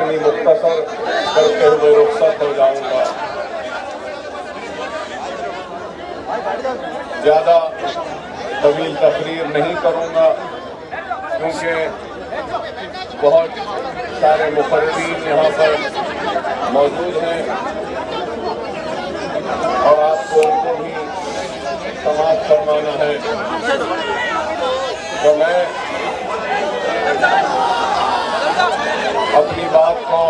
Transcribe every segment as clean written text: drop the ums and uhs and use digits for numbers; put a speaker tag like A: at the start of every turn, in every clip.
A: اپنی مختصر کرتے ہوئے رخصت ہو جاؤں گا. زیادہ طویل تقریر نہیں کروں گا کیونکہ بہت سارے مقررین یہاں پر موجود ہیں اور آپ کو ان کو بھی سماعت فرمانا ہے. تو میں اپنی بات کو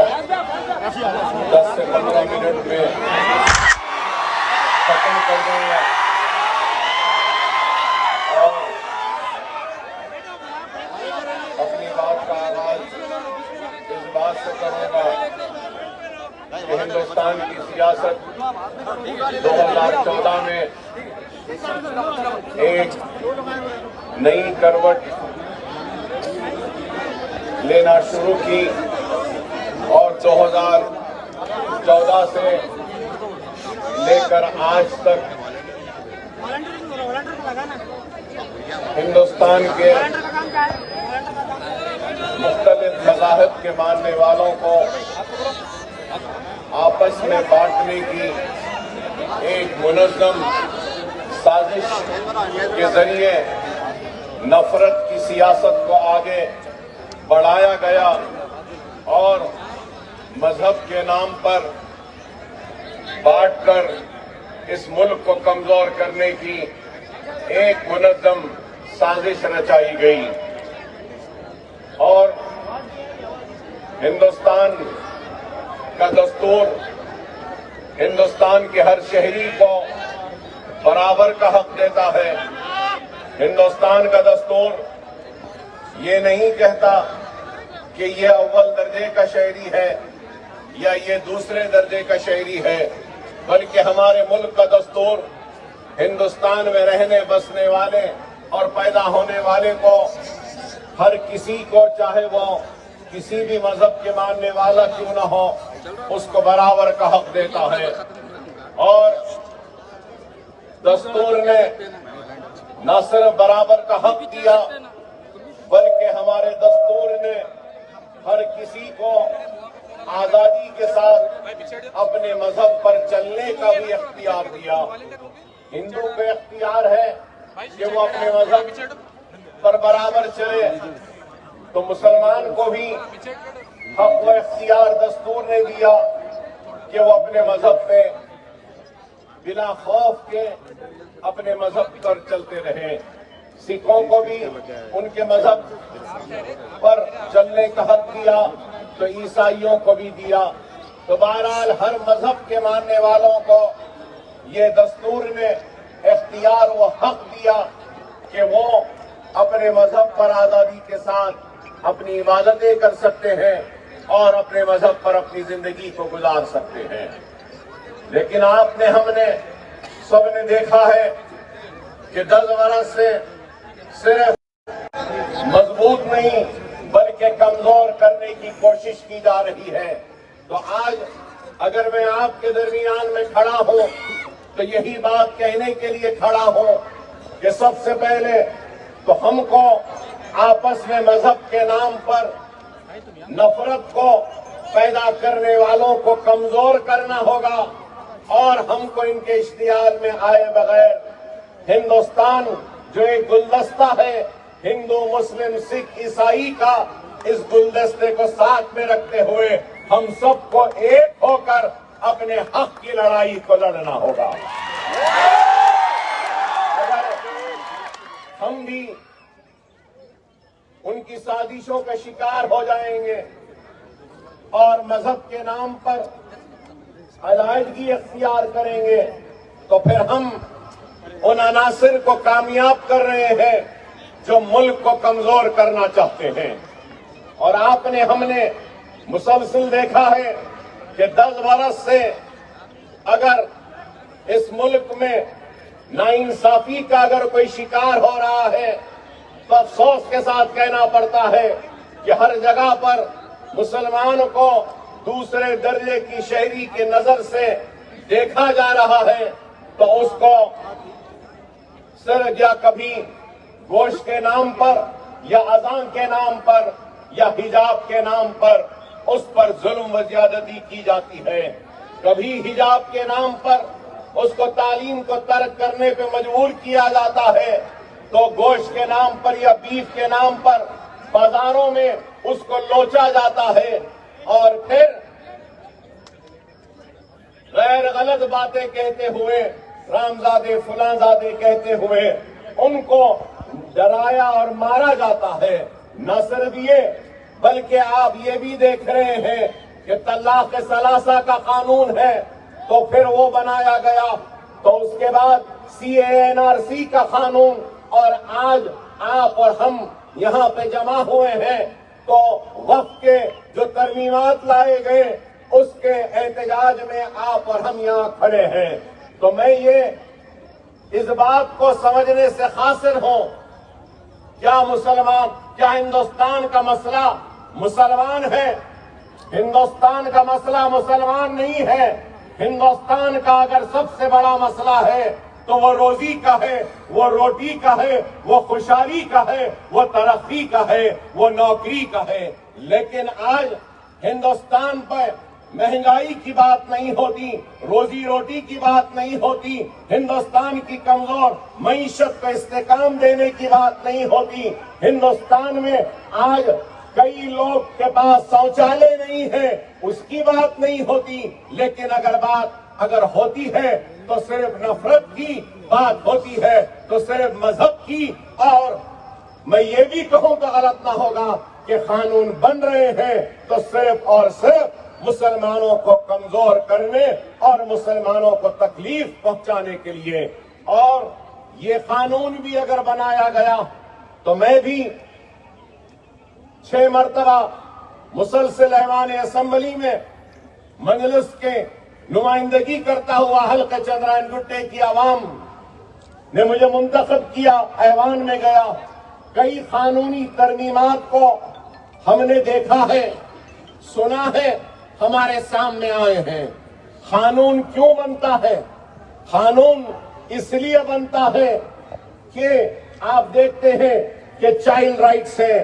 A: 10 سے 15 منٹ میں ختم کر دوں گا اور اپنی بات کا آغاز اس بات سے کروں گا کہ ہندوستان کی سیاست 2014 میں ایک نئی کروٹ لینا شروع کی اور 2014 سے لے کر آج تک ہندوستان کے مختلف مذاہب کے ماننے والوں کو آپس میں بانٹنے کی ایک منظم سازش کے ذریعے نفرت کی سیاست کو آگے بڑھایا گیا اور مذہب کے نام پر بانٹ کر اس ملک کو کمزور کرنے کی ایک منظم سازش رچائی گئی اور ہندوستان کا دستور ہندوستان کے ہر شہری کو برابر کا حق دیتا ہے. ہندوستان کا دستور یہ نہیں کہتا کہ یہ اول درجے کا شہری ہے یا یہ دوسرے درجے کا شہری ہے، بلکہ ہمارے ملک کا دستور ہندوستان میں رہنے بسنے والے اور پیدا ہونے والے کو، ہر کسی کو، چاہے وہ کسی بھی مذہب کے ماننے والا کیوں نہ ہو، اس کو برابر کا حق دیتا ہے. اور دستور نے نہ صرف برابر کا حق دیا بلکہ ہمارے دستور نے ہر کسی کو آزادی کے ساتھ اپنے مذہب پر چلنے کا بھی اختیار دیا. ہندو کو اختیار ہے کہ وہ اپنے مذہب پر برابر چلے، تو مسلمان کو بھی حق و اختیار دستور نے دیا کہ وہ اپنے مذہب پہ بلا خوف کے اپنے مذہب پر چلتے رہیں. سکھوں کو بھی ان کے مذہب پر چلنے کا حق دیا تو عیسائیوں کو بھی دیا. تو بہرحال ہر مذہب کے ماننے والوں کو یہ دستور نے اختیار و حق دیا کہ وہ اپنے مذہب پر آزادی کے ساتھ اپنی عبادتیں کر سکتے ہیں اور اپنے مذہب پر اپنی زندگی کو گزار سکتے ہیں. لیکن آپ نے، ہم نے، سب نے دیکھا ہے کہ 10 برس سے صرف مضبوط نہیں بلکہ کمزور کرنے کی کوشش کی جا رہی ہے. تو آج اگر میں آپ کے درمیان میں کھڑا ہوں تو یہی بات کہنے کے لیے کھڑا ہوں کہ سب سے پہلے تو ہم کو آپس میں مذہب کے نام پر نفرت کو پیدا کرنے والوں کو کمزور کرنا ہوگا اور ہم کو ان کے اشتعال میں آئے بغیر ہندوستان جو ایک گلدستہ ہے ہندو، مسلم، سکھ، عیسائی کا، اس گلدستے کو ساتھ میں رکھتے ہوئے ہم سب کو ایک ہو کر اپنے حق کی لڑائی کو لڑنا ہوگا. اگر ہم بھی ان کی سازشوں کا شکار ہو جائیں گے اور مذہب کے نام پر علیحدگی اختیار کریں گے تو پھر ہم ان عناصر کو کامیاب کر رہے ہیں جو ملک کو کمزور کرنا چاہتے ہیں. اور آپ نے، ہم نے مسلسل دیکھا ہے کہ 10 برس سے اگر اس ملک میں ناانصافی کا اگر کوئی شکار ہو رہا ہے تو افسوس کے ساتھ کہنا پڑتا ہے کہ ہر جگہ پر مسلمانوں کو دوسرے درجے کی شہری کی نظر سے دیکھا جا رہا ہے. تو اس کو صرف یا کبھی گوشت کے نام پر یا اذان کے نام پر یا حجاب کے نام پر اس پر ظلم و زیادتی کی جاتی ہے. کبھی حجاب کے نام پر اس کو تعلیم کو ترک کرنے پہ مجبور کیا جاتا ہے تو گوشت کے نام پر یا بیف کے نام پر بازاروں میں اس کو لوچا جاتا ہے اور پھر غیر غلط باتیں کہتے ہوئے رامزادے فلاں-زادے کہتے ہوئے ان کو ڈرایا اور مارا جاتا ہے. نہ صرف یہ بلکہ آپ یہ بھی دیکھ رہے ہیں کہ طلاق ثلاثہ کا قانون ہے تو پھر وہ بنایا گیا تو اس کے بعد CANRC کا قانون اور آج آپ اور ہم یہاں پہ جمع ہوئے ہیں تو وقف کے جو ترمیمات لائے گئے اس کے احتجاج میں آپ اور ہم یہاں کھڑے ہیں. تو میں یہ اس بات کو سمجھنے سے قاصر ہوں کیا ہندوستان کا مسئلہ مسلمان ہے؟ ہندوستان کا مسئلہ مسلمان نہیں ہے. ہندوستان کا اگر سب سے بڑا مسئلہ ہے تو وہ روزی کا ہے، وہ روٹی کا ہے، وہ خوشحالی کا ہے، وہ ترقی کا ہے، وہ نوکری کا ہے. لیکن آج ہندوستان پر مہنگائی کی بات نہیں ہوتی، روزی روٹی کی بات نہیں ہوتی، ہندوستان کی کمزور معیشت کو استحکام دینے کی بات نہیں ہوتی. ہندوستان میں آج کئی لوگ کے پاس شوچالے نہیں ہے اس کی بات نہیں ہوتی. لیکن اگر ہوتی ہے تو صرف نفرت کی بات ہوتی ہے، تو صرف مذہب کی. اور میں یہ بھی کہوں تو غلط نہ ہوگا کہ قانون بن رہے ہیں تو صرف اور صرف مسلمانوں کو کمزور کرنے اور مسلمانوں کو تکلیف پہنچانے کے لیے. اور یہ قانون بھی اگر بنایا گیا تو میں بھی 6 مرتبہ مسلسل ایوان اسمبلی میں مجلس کے نمائندگی کرتا ہوا حلقہ چندرائن گٹے کی عوام نے مجھے منتخب کیا، ایوان میں گیا. کئی قانونی ترمیمات کو ہم نے دیکھا ہے، سنا ہے، ہمارے سامنے آئے ہیں. قانون کیوں بنتا ہے؟ قانون اس لیے بنتا ہے کہ آپ دیکھتے ہیں کہ چائلڈ رائٹس ہے،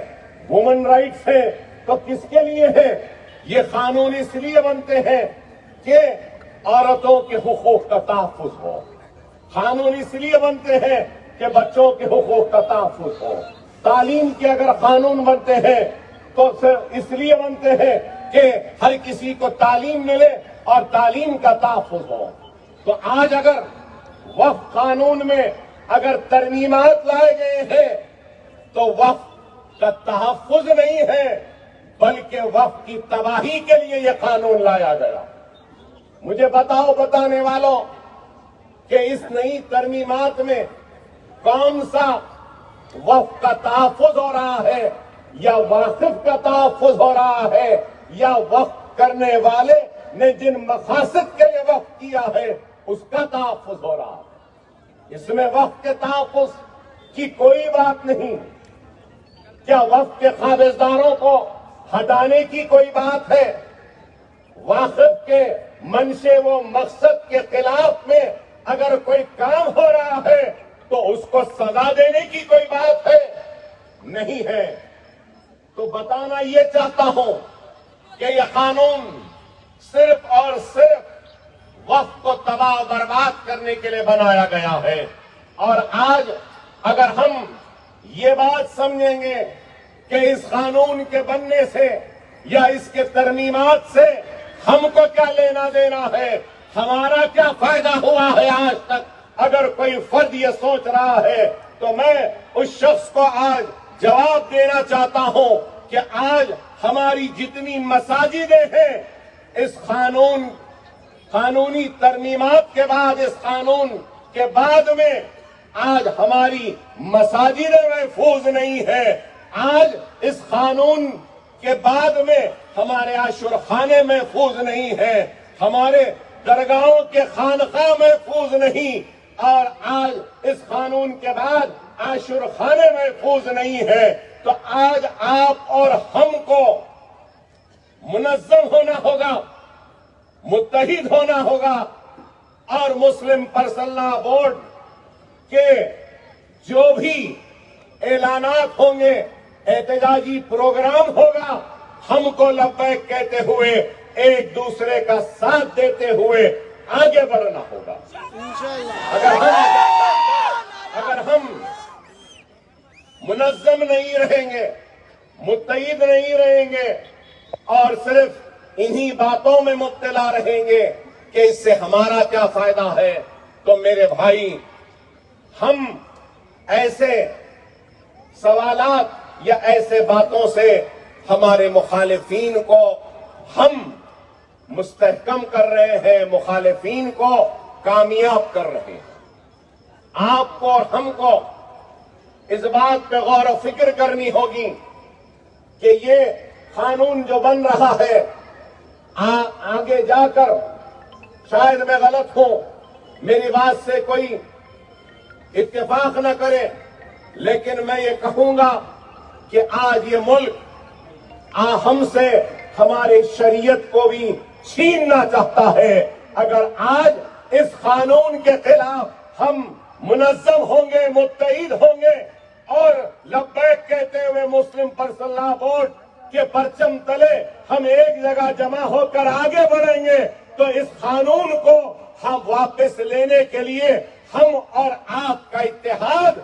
A: وومن رائٹس ہے، تو کس کے لیے ہے؟ یہ قانون اس لیے بنتے ہیں کہ عورتوں کے حقوق کا تحفظ ہو. قانون اس لیے بنتے ہیں کہ بچوں کے حقوق کا تحفظ ہو. تعلیم کے اگر قانون بنتے ہیں تو صرف اس لیے بنتے ہیں کہ ہر کسی کو تعلیم ملے اور تعلیم کا تحفظ ہو. تو آج اگر وقف قانون میں اگر ترمیمات لائے گئے ہیں تو وقف کا تحفظ نہیں ہے بلکہ وقف کی تباہی کے لیے یہ قانون لایا گیا. مجھے بتانے والوں کہ اس نئی ترمیمات میں کون سا وقف کا تحفظ ہو رہا ہے یا واقف کا تحفظ ہو رہا ہے یا وقف کرنے والے نے جن مقاصد کے لیے وقف کیا ہے اس کا تحفظ ہو رہا ہے. اس میں وقف کے تحفظ کی کوئی بات نہیں. کیا وقف کے قابضداروں کو ہٹانے کی کوئی بات ہے؟ واقف کے منشے و مقصد کے خلاف میں اگر کوئی کام ہو رہا ہے تو اس کو سزا دینے کی کوئی بات ہے؟ نہیں ہے. تو بتانا یہ چاہتا ہوں کہ یہ قانون صرف اور صرف وقف کو تباہ و برباد کرنے کے لیے بنایا گیا ہے. اور آج اگر ہم یہ بات سمجھیں گے کہ اس قانون کے بننے سے یا اس کے ترمیمات سے ہم کو کیا لینا دینا ہے، ہمارا کیا فائدہ ہوا ہے آج تک، اگر کوئی فرد یہ سوچ رہا ہے تو میں اس شخص کو آج جواب دینا چاہتا ہوں کہ آج ہماری جتنی مساجدیں ہیں اس قانونی ترمیمات کے بعد، اس قانون کے بعد میں آج ہماری مساجدیں محفوظ نہیں ہیں. آج اس قانون کے بعد میں ہمارے عاشور خانے محفوظ نہیں ہیں، ہمارے درگاہوں کے خانقاہ محفوظ نہیں، اور آج اس قانون کے بعد عاشور خانے محفوظ نہیں ہے. تو آج آپ اور ہم کو منظم ہونا ہوگا، متحد ہونا ہوگا، اور مسلم پرسنل لا بورڈ کے جو بھی اعلانات ہوں گے، احتجاجی پروگرام ہوگا، ہم کو لبیک کہتے ہوئے ایک دوسرے کا ساتھ دیتے ہوئے آگے بڑھنا ہوگا۔ اگر ہم منظم نہیں رہیں گے، متحد نہیں رہیں گے اور صرف انہی باتوں میں مبتلا رہیں گے کہ اس سے ہمارا کیا فائدہ ہے، تو میرے بھائی ہم ایسے سوالات یا ایسے باتوں سے ہمارے مخالفین کو ہم مستحکم کر رہے ہیں، مخالفین کو کامیاب کر رہے ہیں۔ آپ کو اور ہم کو اس بات پہ غور و فکر کرنی ہوگی کہ یہ قانون جو بن رہا ہے آگے جا کر، شاید میں غلط ہوں، میری بات سے کوئی اتفاق نہ کرے، لیکن میں یہ کہوں گا کہ آج یہ ملک ہم سے ہماری شریعت کو بھی چھیننا چاہتا ہے۔ اگر آج اس قانون کے خلاف ہم منظم ہوں گے، متحد ہوں گے اور لبیک کہتے ہوئے مسلم پرسنل لا بورڈ کے پرچم تلے ہم ایک جگہ جمع ہو کر آگے بڑھیں گے، تو اس قانون کو ہم واپس لینے کے لیے ہم اور آپ کا اتحاد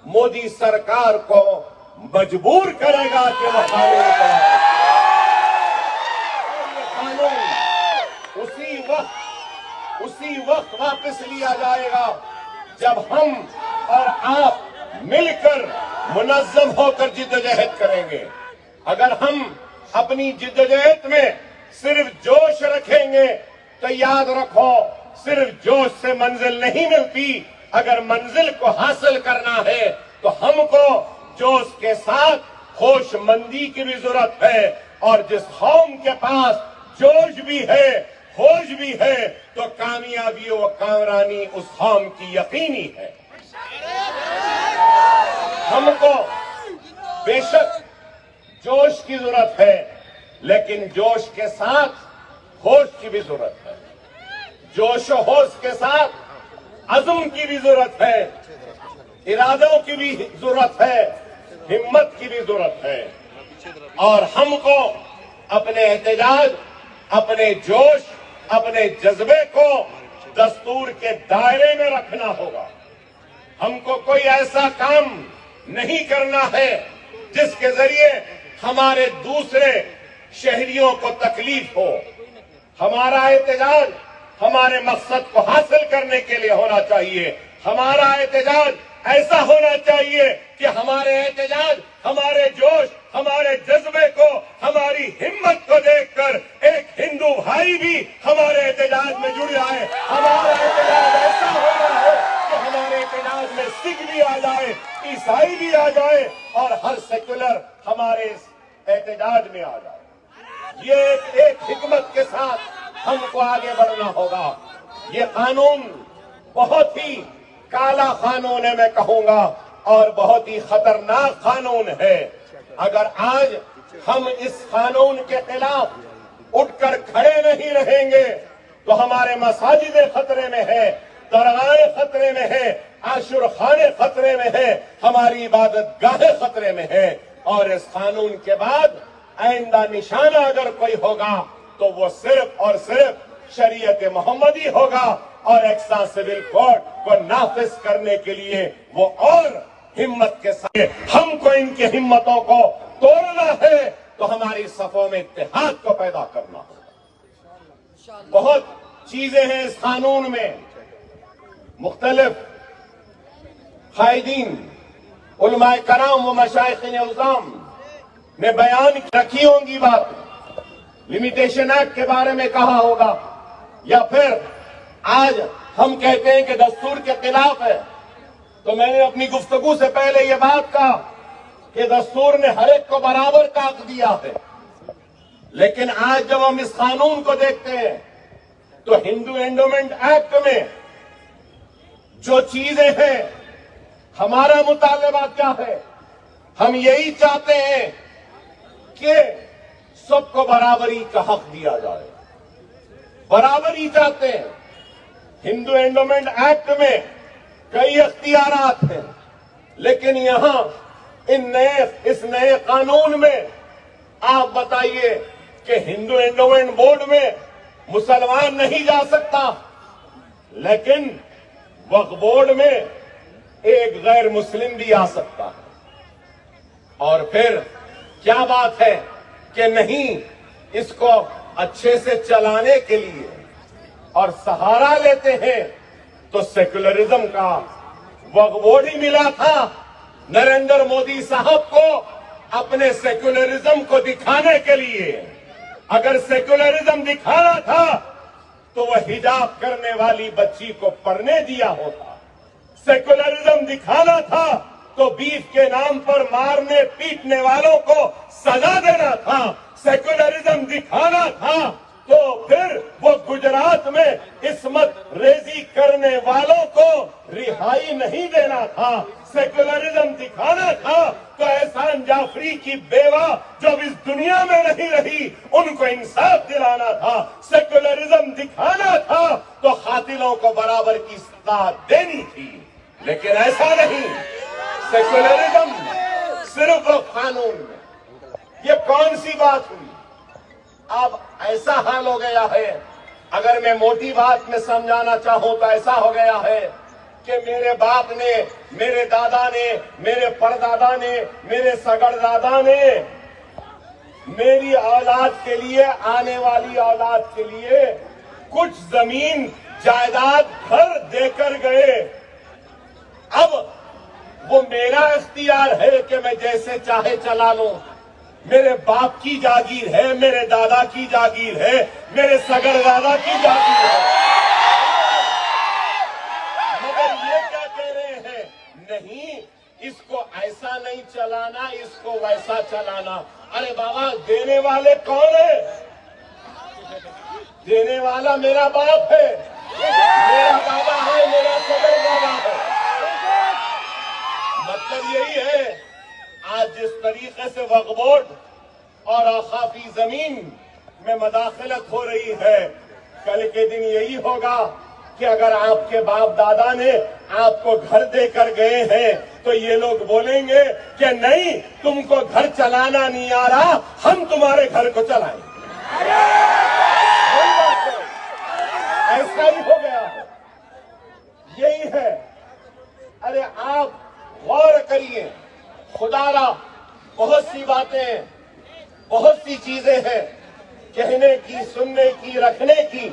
A: مودی سرکار کو مجبور کرے گا کہ وہ قانون کو اسی وقت واپس لیا جائے گا جب ہم اور آپ مل کر منظم ہو کر جدوجہد کریں گے۔ اگر ہم اپنی جدوجہد میں صرف جوش رکھیں گے تو یاد رکھو صرف جوش سے منزل نہیں ملتی، اگر منزل کو حاصل کرنا ہے تو ہم کو جوش کے ساتھ ہوش مندی کی بھی ضرورت ہے، اور جس قوم کے پاس جوش بھی ہے، ہوش بھی ہے، تو کامیابی و کامرانی اس قوم کی یقینی ہے۔ ہم کو بے شک جوش کی ضرورت ہے، لیکن جوش کے ساتھ ہوش کی بھی ضرورت ہے، جوش و ہوش کے ساتھ عزم کی بھی ضرورت ہے، ارادوں کی بھی ضرورت ہے، ہمت کی بھی ضرورت ہے، اور ہم کو اپنے احتجاج، اپنے جوش، اپنے جذبے کو دستور کے دائرے میں رکھنا ہوگا۔ ہم کو کوئی ایسا کام نہیں کرنا ہے جس کے ذریعے ہمارے دوسرے شہریوں کو تکلیف ہو۔ ہمارا احتجاج ہمارے مقصد کو حاصل کرنے کے لیے ہونا چاہیے۔ ہمارا احتجاج ایسا ہونا چاہیے کہ ہمارے احتجاج، ہمارے جوش، ہمارے جذبے کو، ہماری ہمت کو دیکھ کر ایک ہندو بھائی بھی ہمارے احتجاج میں جڑ جائے۔ ہمارا احتجاج ایسا ہونا ہے کہ ہمارے احتجاج میں سکھ بھی آ جائے، عیسائی بھی آ جائے، اور ہر سیکولر ہمارے احتجاج میں آ جائے۔ یہ ایک حکمت کے ساتھ ہم کو آگے بڑھنا ہوگا۔ یہ قانون بہت ہی کالا قانون ہے، میں کہوں گا، اور بہت ہی خطرناک قانون ہے۔ اگر آج ہم اس قانون کے خلاف اٹھ کر کھڑے نہیں رہیں گے تو ہمارے مساجد خطرے میں ہے، درگاہیں خطرے میں ہے، عاشور خانے خطرے میں ہے، ہماری عبادت گاہیں خطرے میں ہے، اور اس قانون کے بعد آئندہ نشانہ اگر کوئی ہوگا تو وہ صرف اور صرف شریعت محمدی ہوگا، اور ایکسا سول کوڈ کو نافذ کرنے کے لیے وہ اور ہمت کے ساتھ ہم کو ان کی ہمتوں کو توڑنا ہے، تو ہماری صفوں میں اتحاد کو پیدا کرنا ہوگا۔ بہت چیزیں ہیں اس قانون میں، مختلف قائدین، علماء کرام و مشائخین اعظام نے بیان رکھی ہوں گی بات، لمیٹیشن ایکٹ کے بارے میں کہا ہوگا، یا پھر آج ہم کہتے ہیں کہ دستور کے خلاف ہے۔ تو میں نے اپنی گفتگو سے پہلے یہ بات کہا کہ دستور نے ہر ایک کو برابر کا حق دیا ہے، لیکن آج جب ہم اس قانون کو دیکھتے ہیں تو ہندو اینڈومنٹ ایکٹ میں جو چیزیں ہیں، ہمارا مطالبہ کیا ہے؟ ہم یہی چاہتے ہیں کہ سب کو برابری کا حق دیا جائے، برابری چاہتے ہیں۔ ہندو اینڈومنٹ ایکٹ میں کئی اختیارات ہیں، لیکن یہاں اس نئے قانون میں آپ بتائیے کہ ہندو انڈومنٹ بورڈ میں مسلمان نہیں جا سکتا، لیکن وقف بورڈ میں ایک غیر مسلم بھی آ سکتا ہے۔ اور پھر کیا بات ہے کہ نہیں، اس کو اچھے سے چلانے کے لیے اور سہارا لیتے ہیں تو سیکولرزم کا وقف بورڈ ہی ملا تھا نریندر مودی صاحب کو اپنے سیکولرزم کو دکھانے کے لیے۔ اگر سیکولرزم دکھانا تھا تو وہ حجاب کرنے والی بچی کو پڑھنے دیا ہوتا۔ سیکولرزم دکھانا تھا تو بیف کے نام پر مارنے پیٹنے والوں کو سزا دینا تھا۔ سیکولرزم دکھانا تھا تو پھر وہ گجرات میں عصمت ریزی کرنے والوں کو رہائی نہیں دینا تھا۔ سیکولرزم دکھانا تھا تو احسان جعفری کی بیوہ جو اب اس دنیا میں نہیں رہی ان کو انصاف دلانا تھا۔ سیکولرزم دکھانا تھا تو قاتلوں کو برابر کی سزا دینی تھی، لیکن ایسا نہیں۔ سیکولرزم صرف قانون میں، یہ کون سی بات ہوئی؟ اب ایسا حال ہو گیا ہے، اگر میں موٹی بات میں سمجھانا چاہوں تو ایسا ہو گیا ہے کہ میرے باپ نے، میرے دادا نے، میرے پردادا نے، میرے سگردادا نے میری اولاد کے لیے، آنے والی اولاد کے لیے کچھ زمین جائیداد گھر دے کر گئے۔ اب وہ میرا اختیار ہے کہ میں جیسے چاہے چلا لوں۔ میرے باپ کی جاگیر ہے، میرے دادا کی جاگیر ہے، میرے سگردادا کی جاگیر ہے، مگر یہ کیا کہہ رہے ہیں؟ نہیں، اس کو ایسا نہیں چلانا، اس کو ویسا چلانا۔ ارے بابا، دینے والے کون ہیں؟ دینے والا میرا باپ ہے، میرا بابا ہے، میرا سگردادا ہے۔ مطلب یہی ہے، آج جس طریقے سے وقف بورڈ اور اوقافی زمین میں مداخلت ہو رہی ہے، کل کے دن یہی ہوگا کہ اگر آپ کے باپ دادا نے آپ کو گھر دے کر گئے ہیں تو یہ لوگ بولیں گے کہ نہیں، تم کو گھر چلانا نہیں آ رہا، ہم تمہارے گھر کو چلائیں گے۔ ایسا ہی ہو گیا ہے، یہی ہے۔ ارے آپ غور کریے، خدا را بہت سی باتیں، بہت سی چیزیں ہیں کہنے کی، سننے کی، رکھنے کی،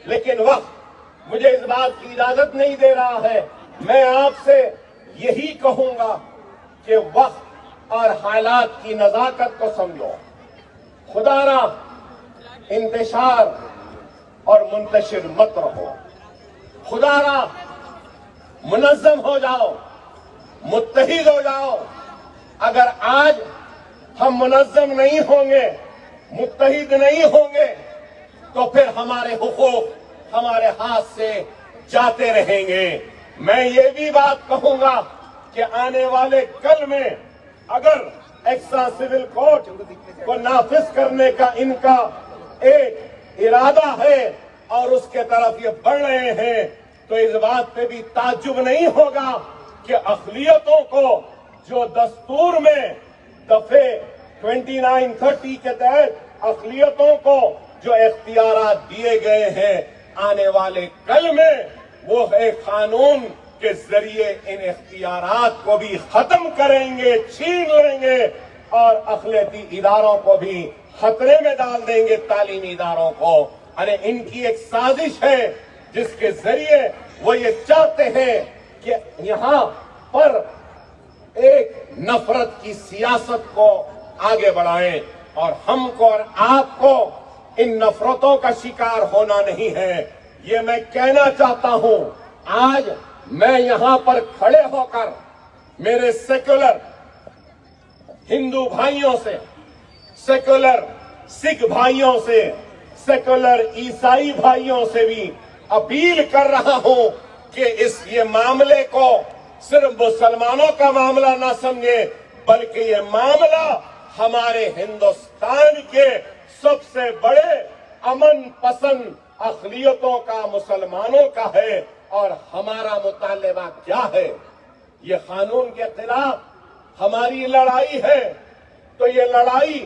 A: لیکن وقت مجھے اس بات کی اجازت نہیں دے رہا ہے۔ میں آپ سے یہی کہوں گا کہ وقت اور حالات کی نزاکت کو سمجھو۔ خدا را انتشار اور منتشر مت رہو۔ خدا را منظم ہو جاؤ، متحد ہو جاؤ۔ اگر آج ہم منظم نہیں ہوں گے، متحد نہیں ہوں گے، تو پھر ہمارے حقوق ہمارے ہاتھ سے جاتے رہیں گے۔ میں یہ بھی بات کہوں گا کہ آنے والے کل میں اگر ایکسٹرا سول کورٹ کو نافذ کرنے کا ان کا ایک ارادہ ہے اور اس کے طرف یہ بڑھ رہے ہیں، تو اس بات پہ بھی تعجب نہیں ہوگا کہ اقلیتوں کو جو دستور میں دفعے 2930 کے تحت اقلیتوں کو جو اختیارات دیے گئے ہیں، آنے والے کل میں وہ ایک قانون کے ذریعے ان اختیارات کو بھی ختم کریں گے، چھین لیں گے، اور اقلیتی اداروں کو بھی خطرے میں ڈال دیں گے، تعلیمی اداروں کو۔ ارے ان کی ایک سازش ہے جس کے ذریعے وہ یہ چاہتے ہیں کہ یہاں پر ایک نفرت کی سیاست کو آگے بڑھائیں، اور ہم کو اور آپ کو ان نفرتوں کا شکار ہونا نہیں ہے۔ یہ میں کہنا چاہتا ہوں، آج میں یہاں پر کھڑے ہو کر میرے سیکولر ہندو بھائیوں سے، سیکولر سکھ بھائیوں سے، سیکولر عیسائی بھائیوں سے بھی اپیل کر رہا ہوں کہ یہ معاملے کو صرف مسلمانوں کا معاملہ نہ سمجھے، بلکہ یہ معاملہ ہمارے ہندوستان کے سب سے بڑے امن پسند اقلیتوں کا، مسلمانوں کا ہے۔ اور ہمارا مطالبہ کیا ہے؟ یہ قانون کے خلاف ہماری لڑائی ہے، تو یہ لڑائی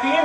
A: 3